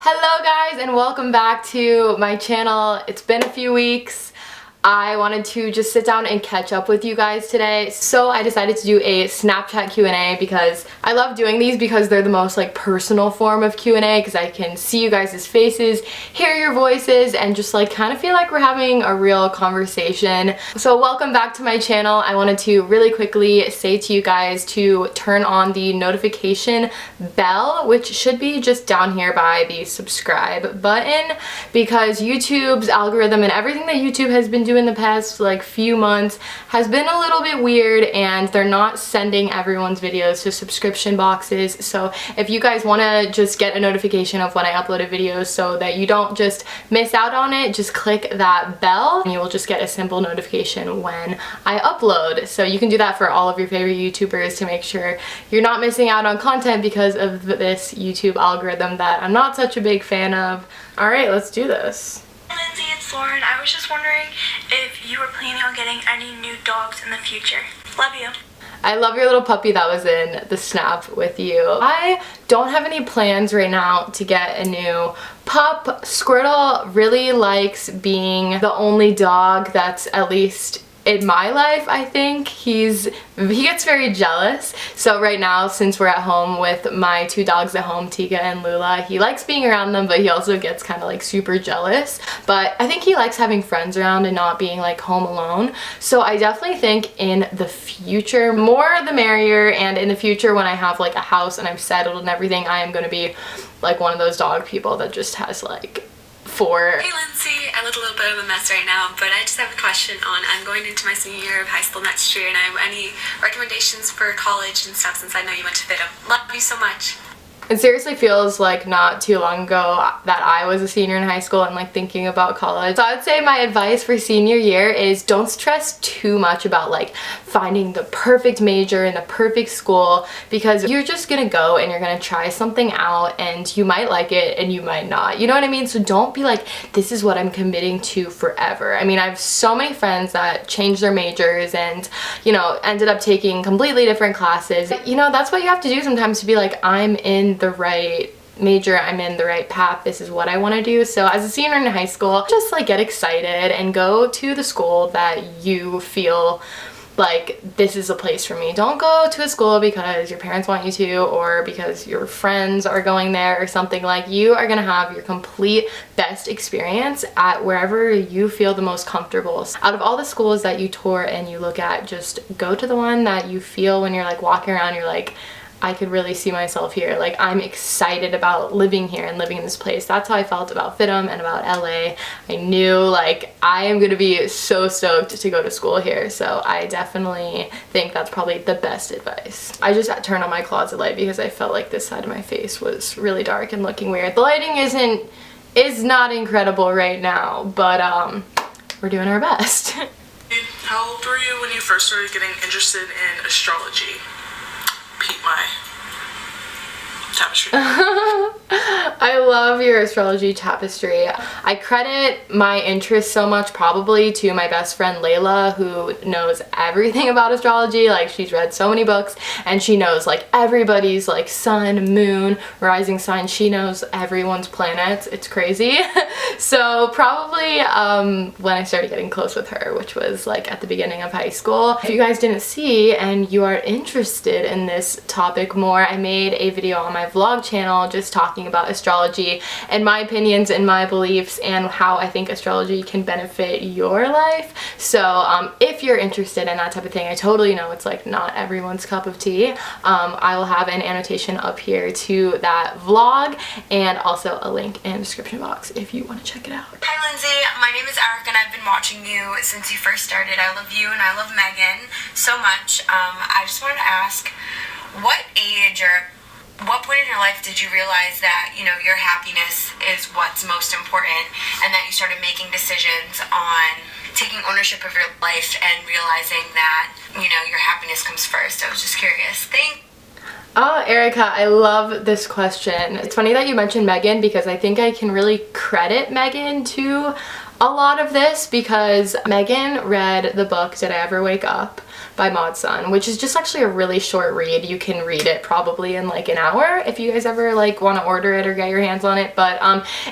Hello guys and welcome back to my channel. It's been a few weeks. I wanted to just sit down and catch up with you guys today. So I decided to do a Snapchat Q&A because I love doing these because they're the most like personal form of Q&A because I can see you guys' faces, hear your voices, and just like kind of feel like we're having a real conversation. So welcome back to my channel. I wanted to really quickly say to you guys to turn on the notification bell, which should be just down here by the subscribe button, because YouTube's algorithm and everything that YouTube has been doing in the past like few months has been a little bit weird, and they're not sending everyone's videos to subscription boxes. So if you guys want to just get a notification of when I upload a video so that you don't just miss out on it, just click that bell and you will just get a simple notification when I upload. So you can do that for all of your favorite YouTubers to make sure you're not missing out on content because of this YouTube algorithm that I'm not such a big fan of. Alright, let's do this. Lindsay, it's Lauren. I was just wondering if you were planning on getting any new dogs in the future. Love you. I love your little puppy that was in the snap with you. I don't have any plans right now to get a new pup. Squirtle really likes being the only dog that's at least in my life. I think he gets very jealous. So right now, since we're at home with my two dogs at home, Tika and Lula, he likes being around them, but he also gets kind of like super jealous. But I think he likes having friends around and not being like home alone. So I definitely think in the future, more the merrier, and in the future when I have like a house and I'm settled and everything, I am going to be like one of those dog people that just has like 4. Hey Lindsay, I look a little bit of a mess right now, but I just have a question on, I'm going into my senior year of high school next year, and I have any recommendations for college and stuff since I know you went to FITM. Love you so much. It seriously feels like not too long ago that I was a senior in high school and like thinking about college. So I would say my advice for senior year is don't stress too much about like finding the perfect major in the perfect school, because you're just gonna go and you're gonna try something out and you might like it and you might not. You know what I mean? So don't be like, this is what I'm committing to forever. I mean, I have so many friends that changed their majors and, you know, ended up taking completely different classes. You know, that's what you have to do sometimes to be like, I'm in the right major, I'm in the right path, this is what I want to do. So as a senior in high school, just like get excited and go to the school that you feel like this is a place for me. Don't go to a school because your parents want you to or because your friends are going there or something. Like, you are gonna have your complete best experience at wherever you feel the most comfortable. Out of all the schools that you tour and you look at, just go to the one that you feel when you're like walking around, you're like, I could really see myself here. Like, I'm excited about living here and living in this place. That's how I felt about FITM and about LA. I knew like I am gonna be so stoked to go to school here. So I definitely think that's probably the best advice. I just turned on my closet light because I felt like this side of my face was really dark and looking weird. The lighting is not incredible right now, but we're doing our best. How old were you when you first started getting interested in astrology? Peep my tapestry. I love your astrology tapestry. I credit my interest so much probably to my best friend Layla, who knows everything about astrology. Like, she's read so many books and she knows like everybody's like sun, moon, rising sign. She knows everyone's planets. It's crazy. So probably when I started getting close with her, which was like at the beginning of high school. If you guys didn't see and you are interested in this topic more, I made a video on my vlog channel just talking about astrology and my opinions and my beliefs and how I think astrology can benefit your life. So if you're interested in that type of thing, I totally know it's like not everyone's cup of tea. I will have an annotation up here to that vlog and also a link in the description box if you want to check it out. Hi Lindsay, my name is Erica and I've been watching you since you first started. I love you and I love Megan so much. I just wanted to ask, what age or what point in your life did you realize that, you know, your happiness is what's most important, and that you started making decisions on taking ownership of your life and realizing that, you know, your happiness comes first? I was just curious. Thanks. Oh, Erica, I love this question. It's funny that you mentioned Megan because I think I can really credit Megan to a lot of this, because Megan read the book Did I Ever Wake Up? by Maud Sun, which is just actually a really short read. You can read it probably in like an hour if you guys ever like want to order it or get your hands on it. But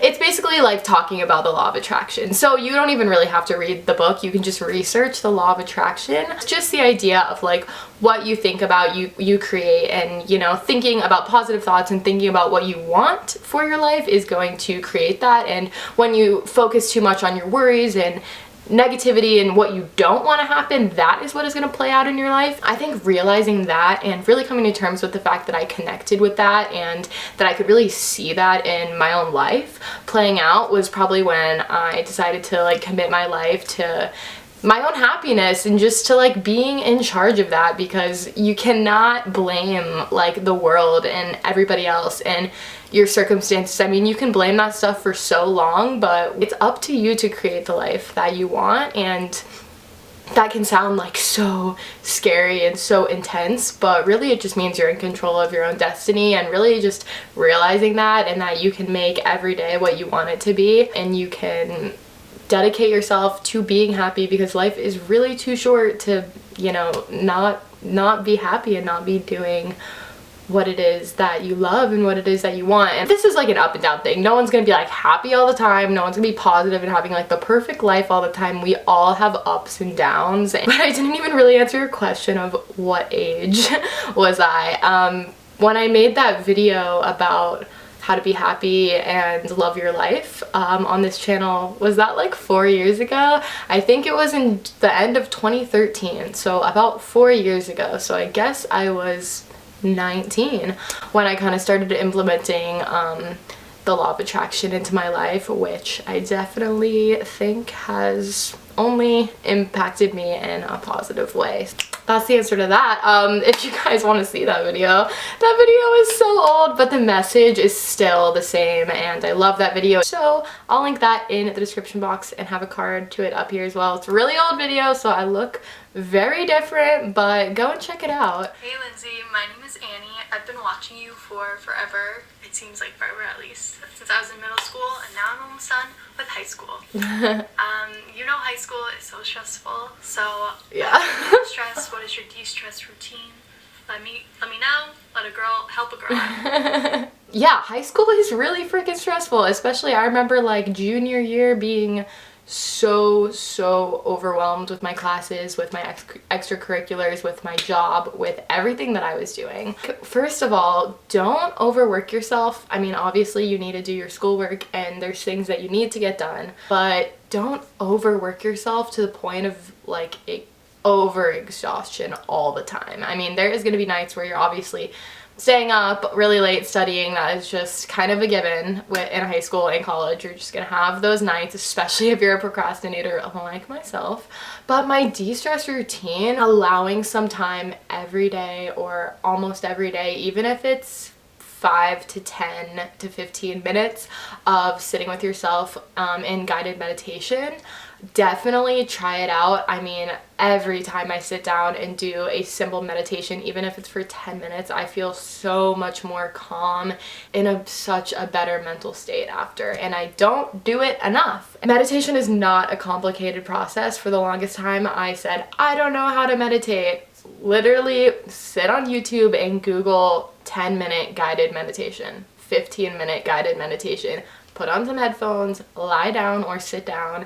it's basically like talking about the law of attraction. So you don't even really have to read the book. You can just research the law of attraction. It's just the idea of like what you think about, you create, and you know, thinking about positive thoughts and thinking about what you want for your life is going to create that. And when you focus too much on your worries and negativity and what you don't want to happen, that is what is going to play out in your life. I think realizing that and really coming to terms with the fact that I connected with that and that I could really see that in my own life playing out was probably when I decided to like commit my life to my own happiness and just to like being in charge of that, because you cannot blame like the world and everybody else and your circumstances. I mean, you can blame that stuff for so long, but it's up to you to create the life that you want. And that can sound like so scary and so intense, but really it just means you're in control of your own destiny, and really just realizing that, and that you can make every day what you want it to be, and you can dedicate yourself to being happy, because life is really too short to, you know, not be happy and not be doing what it is that you love and what it is that you want. And this is like an up and down thing. No one's gonna be like happy all the time. No one's gonna be positive and having like the perfect life all the time. We all have ups and downs. But I didn't even really answer your question of what age was I. When I made that video about how to be happy and love your life on this channel, was that like 4 years ago? I think it was in the end of 2013, so about 4 years ago. So I guess I was 19 when I kind of started implementing the law of attraction into my life, which I definitely think has only impacted me in a positive way. That's the answer to that. If you guys want to see that video is so old, but the message is still the same, and I love that video. So I'll link that in the description box and have a card to it up here as well. It's a really old video, so I look very different, but go and check it out. Hey Lindsay, my name is Annie. I've been watching you for forever. It seems like forever, at least, since I was in middle school, and now I'm almost done with high school. You know, high school is so stressful, so yeah. Stress. What is your de-stress routine? Let me know. Let a girl help a girl. Yeah, high school is really freaking stressful, especially I remember like junior year being so overwhelmed with my classes, with my extracurriculars, with my job, with everything that I was doing. First of all, don't overwork yourself. I mean, obviously you need to do your schoolwork and there's things that you need to get done, but don't overwork yourself to the point of like over exhaustion all the time. I mean, there is going to be nights where you're obviously staying up really late studying. That is just kind of a given in high school and college. You're just gonna have those nights, especially if you're a procrastinator like myself. But my de-stress routine, allowing some time every day or almost every day, even if it's 5 to 10 to 15 minutes of sitting with yourself in guided meditation, definitely try it out. I mean, every time I sit down and do a simple meditation, even if it's for 10 minutes, I feel so much more calm, in such a better mental state after, and I don't do it enough. Meditation is not a complicated process. For the longest time I said, I don't know how to meditate. Literally sit on YouTube and Google 10-minute guided meditation, 15-minute guided meditation, put on some headphones, lie down or sit down,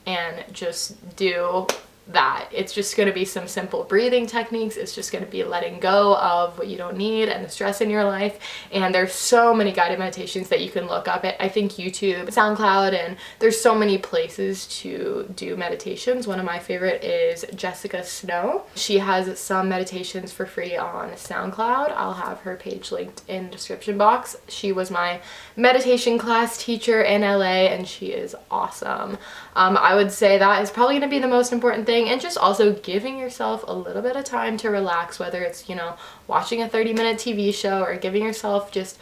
and just do that. It's just going to be some simple breathing techniques. It's just going to be letting go of what you don't need and the stress in your life. And there's so many guided meditations that you can look up at, I think, YouTube, SoundCloud, and there's so many places to do meditations. One of my favorite is Jessica Snow. She has some meditations for free on SoundCloud. I'll have her page linked in the description box. She was my meditation class teacher in LA, and she is awesome. I would say that is probably going to be the most important thing, and just also giving yourself a little bit of time to relax, whether it's, you know, watching a 30-minute TV show or giving yourself just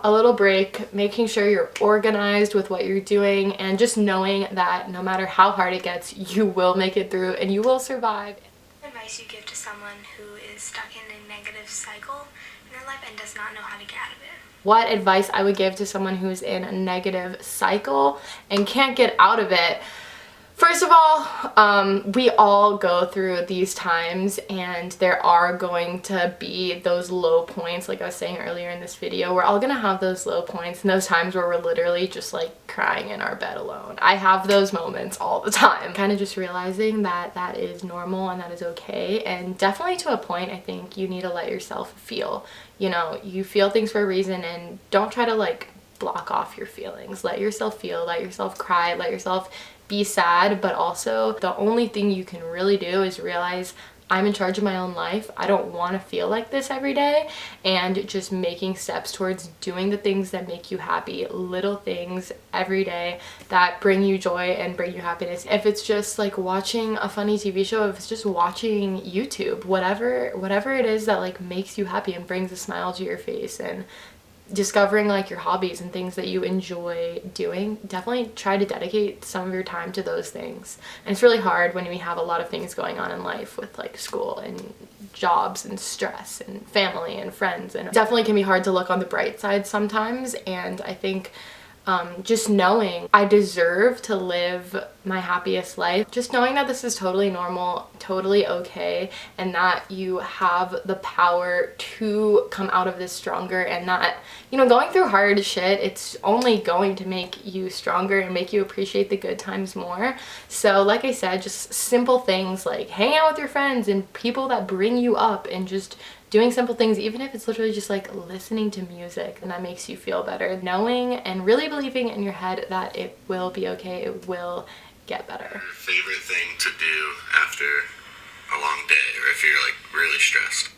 a little break, making sure you're organized with what you're doing, and just knowing that no matter how hard it gets, you will make it through and you will survive. Advice you give to someone who is stuck in a negative cycle in their life and does not know how to get out of it? What advice I would give to someone who's in a negative cycle and can't get out of it? First of all, we all go through these times, and there are going to be those low points, like I was saying earlier in this video. We're all gonna have those low points and those times where we're literally just like crying in our bed alone. I have those moments all the time. Kind of just realizing that that is normal and that is okay, and definitely to a point, I think you need to let yourself feel. You know, you feel things for a reason, and don't try to like block off your feelings. Let yourself feel, let yourself cry, let yourself be sad, but also the only thing you can really do is realize I'm in charge of my own life. I don't want to feel like this every day, and just making steps towards doing the things that make you happy, little things every day that bring you joy and bring you happiness. If it's just like watching a funny TV show, if it's just watching YouTube, whatever it is that like makes you happy and brings a smile to your face, and discovering like your hobbies and things that you enjoy doing, definitely try to dedicate some of your time to those things. And it's really hard when we have a lot of things going on in life with like school and jobs and stress and family and friends, and it definitely can be hard to look on the bright side sometimes. And I think just knowing I deserve to live my happiest life, just knowing that this is totally normal, totally okay, and that you have the power to come out of this stronger, and that, you know, going through hard shit, it's only going to make you stronger and make you appreciate the good times more. So like I said, just simple things like hang out with your friends and people that bring you up, and just doing simple things, even if it's literally just like listening to music, and that makes you feel better. Knowing and really believing in your head that it will be okay, it will get better. Your favorite thing to do after a long day, or if you're like really stressed?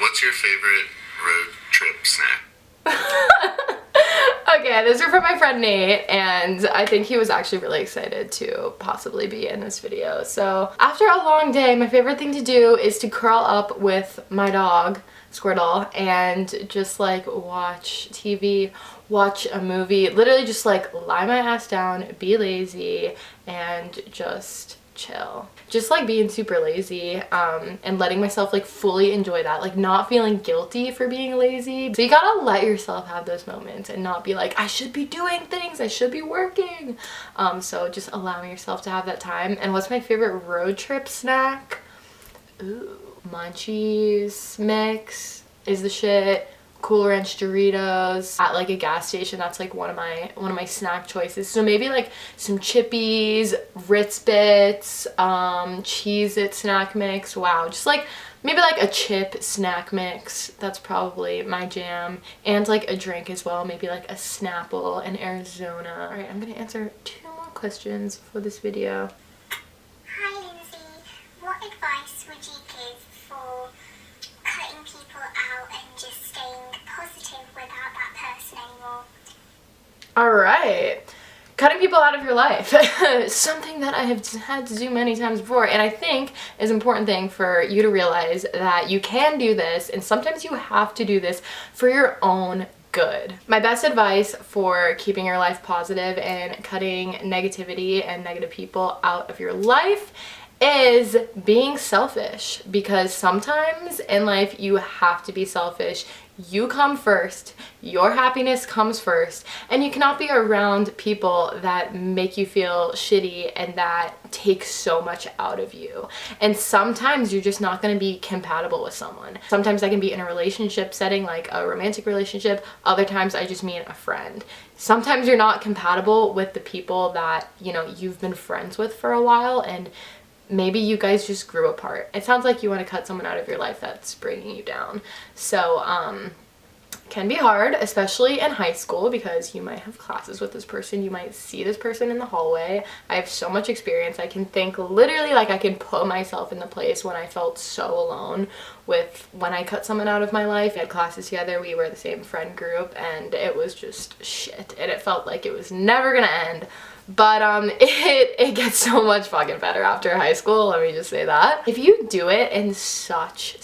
What's your favorite road trip snack? Okay, those are from my friend Nate, and I think he was actually really excited to possibly be in this video. So after a long day, my favorite thing to do is to curl up with my dog, Squirtle, and just like watch TV, watch a movie, literally just like lie my ass down, be lazy, and just chill. Just like being super lazy, and letting myself like fully enjoy that, like not feeling guilty for being lazy. So you gotta let yourself have those moments and not be like, I should be doing things, I should be working. So just allowing yourself to have that time. And what's my favorite road trip snack? Ooh, Munchies mix is the shit. Cool Ranch Doritos at like a gas station, that's like one of my snack choices. So maybe like some Chippies, Ritz Bits, Cheez-It snack mix. Wow, just like maybe like a chip snack mix, that's probably my jam. And like a drink as well, maybe like a Snapple in Arizona. All right, I'm gonna answer 2 more questions for this video. Hi Lindsay, what advice would you give for cutting people out and just staying positive without that person anymore? All right, cutting people out of your life. Something that I have had to do many times before, and I think is an important thing for you to realize that you can do this, and sometimes you have to do this for your own good. My best advice for keeping your life positive and cutting negativity and negative people out of your life is being selfish, because sometimes in life you have to be selfish. You come first, your happiness comes first, and you cannot be around people that make you feel shitty and that take so much out of you. And sometimes you're just not going to be compatible with someone. Sometimes I can be in a relationship setting, like a romantic relationship. Other times I just mean a friend. Sometimes you're not compatible with the people that, you know, you've been friends with for a while, and maybe you guys just grew apart. It sounds like you want to cut someone out of your life that's bringing you down. So, can be hard, especially in high school, because you might have classes with this person, you might see this person in the hallway. I have so much experience. I can think literally, like I can put myself in the place when I felt so alone with when I cut someone out of my life. We had classes together, we were the same friend group, and it was just shit, and it felt like it was never gonna end. But it gets so much fucking better after high school, let me just say that. If you do it in such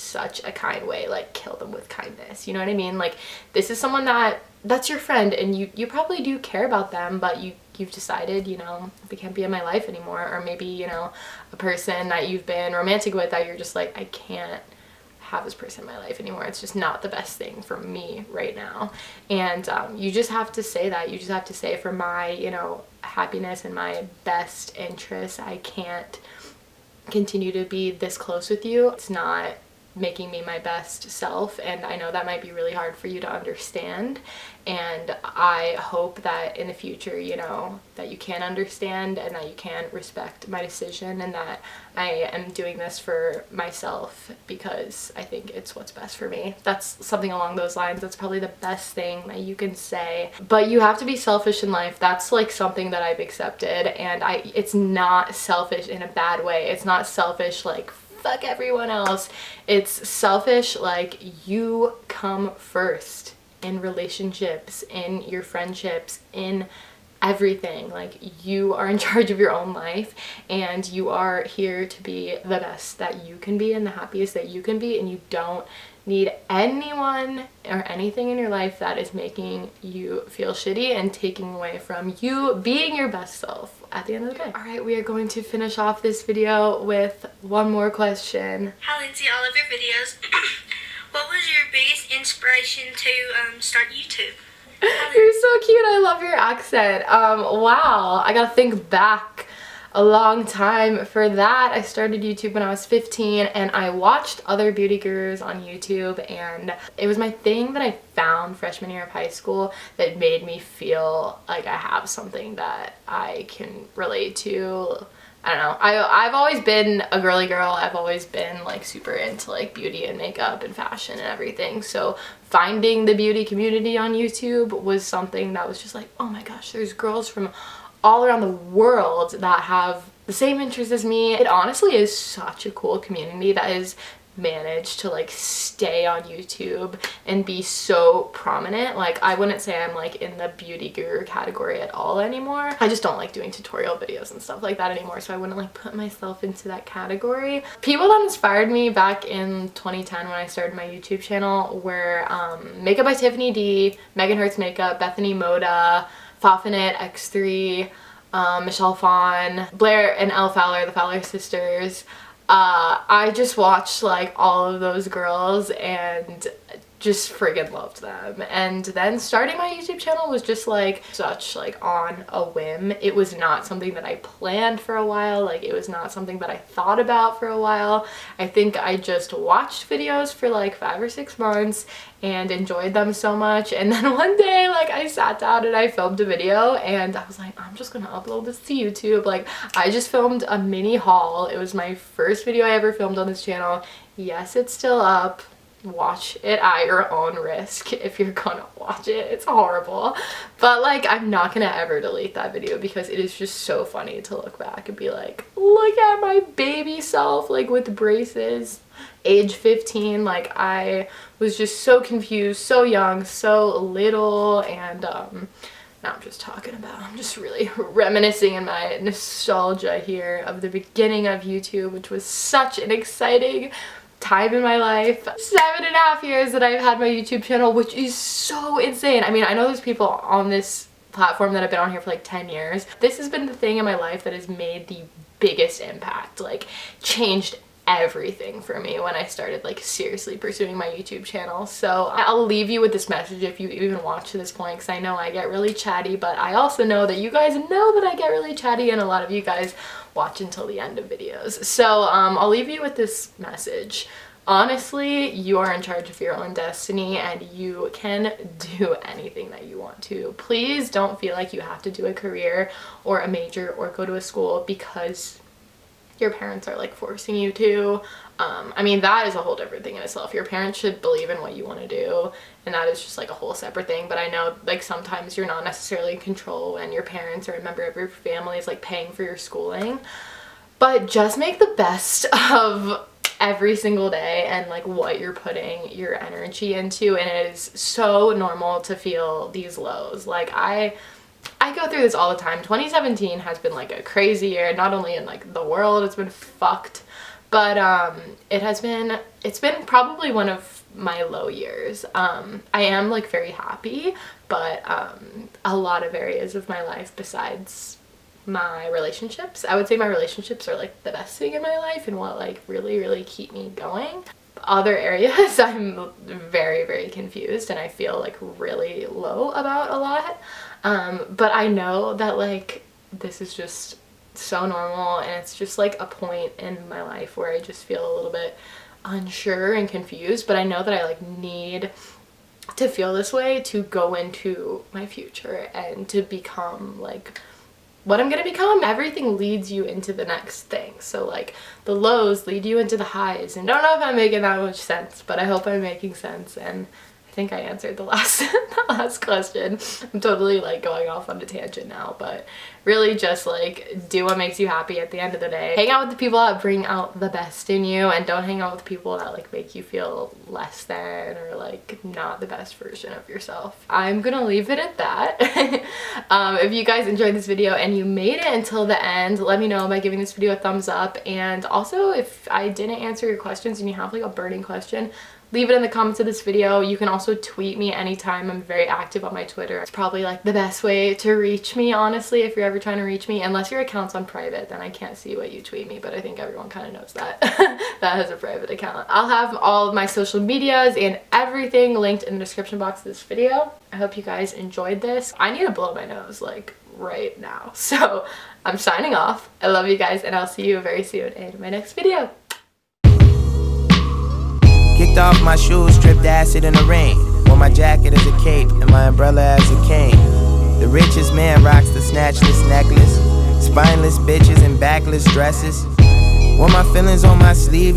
a kind way, like kill them with kindness, you know what I mean? Like, this is someone that's your friend, and you probably do care about them, but you've decided, you know, they can't be in my life anymore. Or maybe, you know, a person that you've been romantic with that you're just like, I can't have this person in my life anymore. It's just not the best thing for me right now. And you just have to say that. You just have to say, for my, you know, happiness and my best interests, I can't continue to be this close with you. It's not making me my best self, and I know that might be really hard for you to understand, and I hope that in the future, you know, that you can understand and that you can respect my decision, and that I am doing this for myself because I think it's what's best for me. That's something along those lines. That's probably the best thing that you can say. But you have to be selfish in life. That's like something that I've accepted, and it's not selfish in a bad way. It's not selfish like fuck everyone else. It's selfish like you come first in relationships, in your friendships, in everything. Like, you are in charge of your own life, and you are here to be the best that you can be and the happiest that you can be, and you don't need anyone or anything in your life that is making you feel shitty and taking away from you being your best self at the end of the day. All right, we are going to finish off this video with one more question. Hi Lindsay, I love your videos. What was your biggest inspiration to start YouTube? You're so cute. I love your accent. Wow, I gotta think back a long time for that. I started YouTube when I was 15, and I watched other beauty gurus on YouTube, and it was my thing that I found freshman year of high school that made me feel like I have something that I can relate to. I don't know. I've always been a girly girl. I've always been like super into like beauty and makeup and fashion and everything. So finding the beauty community on YouTube was something that was just like, oh my gosh, there's girls from all around the world that have the same interests as me. It honestly is such a cool community that has managed to like stay on YouTube and be so prominent. Like, I wouldn't say I'm like in the beauty guru category at all anymore. I just don't like doing tutorial videos and stuff like that anymore, so I wouldn't like put myself into that category. People that inspired me back in 2010 when I started my YouTube channel were Makeup by Tiffany D, Megan Hertz Makeup, Bethany Moda, Faffinette, X3, Michelle Phan, Blair and Elle Fowler, the Fowler sisters. I just watched like all of those girls and just friggin' loved them. And then starting my YouTube channel was just like such like on a whim. It was not something that I planned for a while. Like, it was not something that I thought about for a while. I think I just watched videos for like 5 or 6 months and enjoyed them so much, and then one day like I sat down and I filmed a video, and I was like, I'm just gonna upload this to YouTube. Like, I just filmed a mini haul. It was my first video I ever filmed on this channel. Yes, it's still up. Watch it at your own risk if you're gonna watch it. It's horrible, but like, I'm not gonna ever delete that video because it is just so funny to look back and be like, look at my baby self, like with braces, age 15. Like, I was just so confused, so young, so little, and now I'm just talking about, I'm just really reminiscing in my nostalgia here of the beginning of YouTube, which was such an exciting time in my life. 7.5 years that I've had my YouTube channel, which is so insane. I mean, I know there's people on this platform that have been on here for like 10 years. This has been the thing in my life that has made the biggest impact, like changed everything for me when I started like seriously pursuing my YouTube channel. So I'll leave you with this message if you even watch to this point, because I know I get really chatty, but I also know that you guys know that I get really chatty, and a lot of you guys watch until the end of videos. So I'll leave you with this message. Honestly, you are in charge of your own destiny, and you can do anything that you want to. Please don't feel like you have to do a career or a major or go to a school because your parents are like forcing you to. I mean, that is a whole different thing in itself. Your parents should believe in what you want to do, and that is just like a whole separate thing. But I know like sometimes you're not necessarily in control when your parents or a member of your family is like paying for your schooling. But just make the best of every single day and like what you're putting your energy into, and it is so normal to feel these lows. Like, I go through this all the time. 2017 has been like a crazy year, not only in like the world, it's been fucked, but it's been probably one of my low years. I am like very happy, but a lot of areas of my life besides my relationships, I would say my relationships are like the best thing in my life and what like really keep me going. other areas I'm very, very confused and I feel like really low about a lot. But I know that like this is just so normal, and it's just like a point in my life where I just feel a little bit unsure and confused, but I know that I like need to feel this way to go into my future and to become like what I'm gonna become. Everything leads you into the next thing, so like the lows lead you into the highs, and I don't know if I'm making that much sense, but I hope I'm making sense, and I think I answered the last the last question. I'm totally like going off on a tangent now, but really just like do what makes you happy at the end of the day. Hang out with the people that bring out the best in you, and don't hang out with people that like make you feel less than or like not the best version of yourself. I'm gonna leave it at that. If you guys enjoyed this video and you made it until the end, let me know by giving this video a thumbs up, and also if I didn't answer your questions and you have like a burning question, leave it in the comments of this video. You can also tweet me anytime. I'm very active on my Twitter. It's probably like the best way to reach me, honestly, if you're ever trying to reach me. Unless your account's on private, then I can't see what you tweet me, but I think everyone kind of knows that. That has a private account. I'll have all of my social medias and everything linked in the description box of this video. I hope you guys enjoyed this. I need to blow my nose like right now. So I'm signing off. I love you guys, and I'll see you very soon in my next video. Kicked off my shoes, stripped acid in the rain. Wore my jacket as a cape and my umbrella as a cane. The richest man rocks the snatchless necklace. Spineless bitches in backless dresses. Wore my feelings on my sleeve.